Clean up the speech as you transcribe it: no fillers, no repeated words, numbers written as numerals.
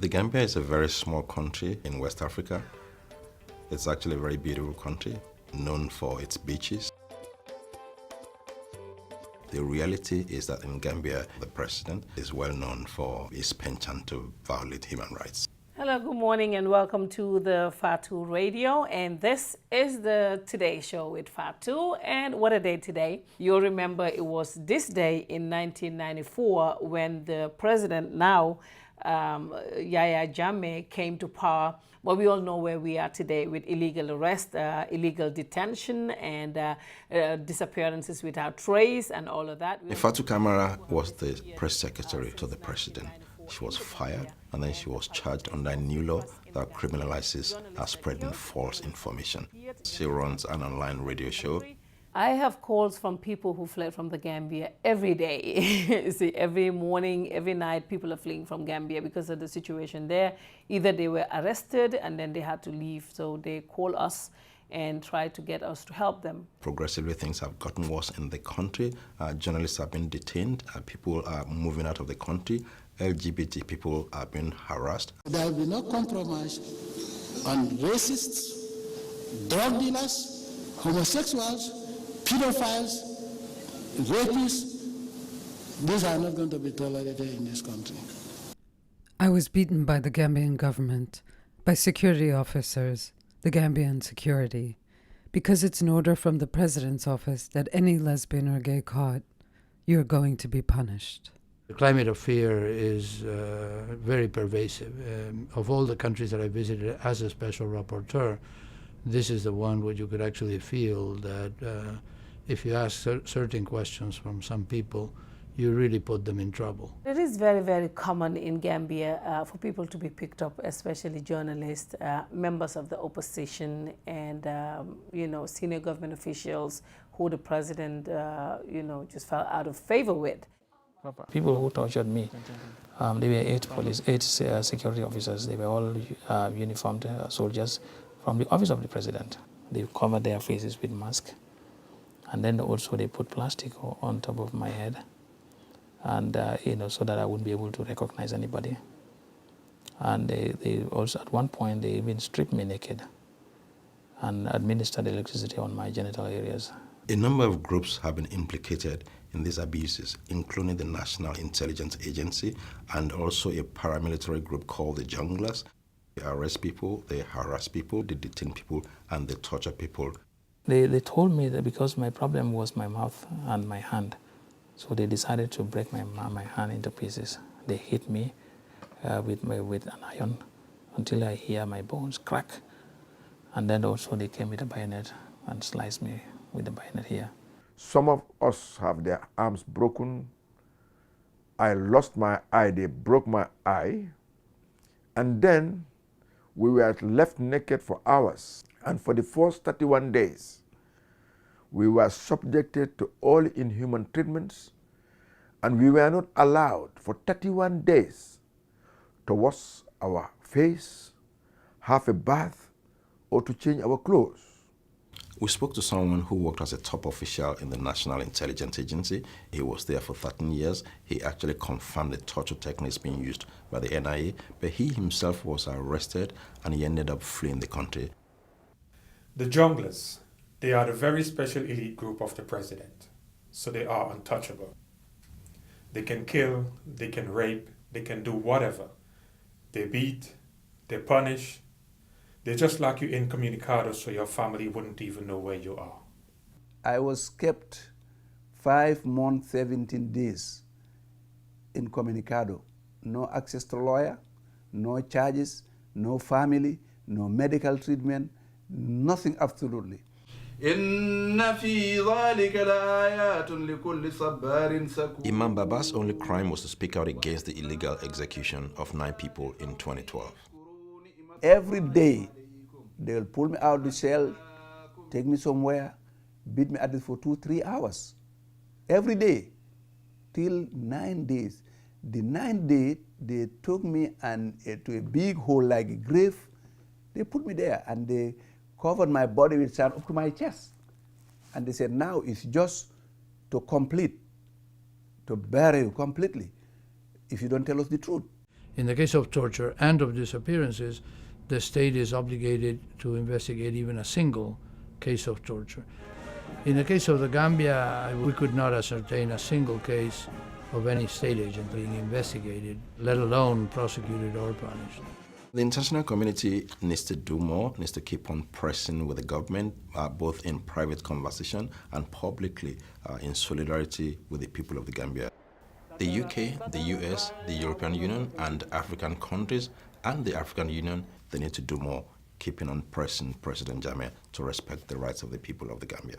The Gambia is a very small country in West Africa. It's actually a very beautiful country, known for its beaches. The reality is that in Gambia, the president is well known for his penchant to violate human rights. Hello, good morning and welcome to the Fatu Radio, and this is the Today Show with Fatu. And what a day today. You'll remember it was this day in 1994 when the president now, Yahya Jammeh, came to power. But we all know where we are today with illegal arrest, illegal detention, and disappearances without trace and all of that. Fatu Kamara was the press secretary to the president. She was fired and then she was charged under a new law that criminalizes spreading false information. She runs an online radio show. I have calls from people who fled from the Gambia every day. See, every morning, every night, people are fleeing from Gambia because of the situation there. Either they were arrested and then they had to leave, so they call us and try to get us to help them. Progressively, things have gotten worse in the country. Journalists have been detained. People are moving out of the country. LGBT people are being harassed. There will be no compromise on racists, drug dealers, homosexuals, pedophiles, rapists. These are not going to be tolerated in this country. I was beaten by the Gambian government, by security officers, the Gambian security, because it's an order from the president's office that any lesbian or gay caught, you're going to be punished. The climate of fear is very pervasive. Of all the countries that I visited as a special rapporteur, this is the one where you could actually feel that if you ask certain questions from some people, you really put them in trouble. It is very, very common in Gambia for people to be picked up, especially journalists, members of the opposition, and senior government officials who the president, just fell out of favor with. People who tortured me, they were eight security officers. They were all uniformed soldiers from the office of the president. They covered their faces with masks, and then also they put plastic on top of my head, and so that I wouldn't be able to recognize anybody. And they also, at one point, they even stripped me naked and administered electricity on my genital areas. A number of groups have been implicated in these abuses, including the National Intelligence Agency and also a paramilitary group called the Junglers. They arrest people, they harass people, they detain people, and they torture people. They told me that because my problem was my mouth and my hand, so they decided to break my hand into pieces. They hit me with an iron until I hear my bones crack. And then also they came with a bayonet and sliced me with the bayonet here. Some of us have their arms broken. I lost my eye, they broke my eye. And then we were left naked for hours. And for the first 31 days, we were subjected to all inhuman treatments. And we were not allowed for 31 days to wash our face, have a bath, or to change our clothes. We spoke to someone who worked as a top official in the National Intelligence Agency. He was there for 13 years. He actually confirmed the torture techniques being used by the NIA, but he himself was arrested and he ended up fleeing the country. The Junglers, they are the very special elite group of the president, so they are untouchable. They can kill, they can rape, they can do whatever. They beat, they punish. They just lock you incommunicado so your family wouldn't even know where you are. I was kept 5 months, 17 days incommunicado. No access to lawyer, no charges, no family, no medical treatment, nothing absolutely. Imam Baba's only crime was to speak out against the illegal execution of 9 people in 2012. Every day, they will pull me out of the cell, take me somewhere, beat me at it for 2-3 hours. Every day, till 9 days. The 9th day, they took me to a big hole like a grave. They put me there and they covered my body with sand up to my chest. And they said, now it's just to bury you completely if you don't tell us the truth. In the case of torture and of disappearances, the state is obligated to investigate even a single case of torture. In the case of the Gambia, we could not ascertain a single case of any state agent being investigated, let alone prosecuted or punished. The international community needs to do more, needs to keep on pressing with the government, both in private conversation and publicly in solidarity with the people of the Gambia. The UK, the US, the European Union, and African countries, and the African Union, they need to do more, keeping on pressing President Jammeh to respect the rights of the people of the Gambia.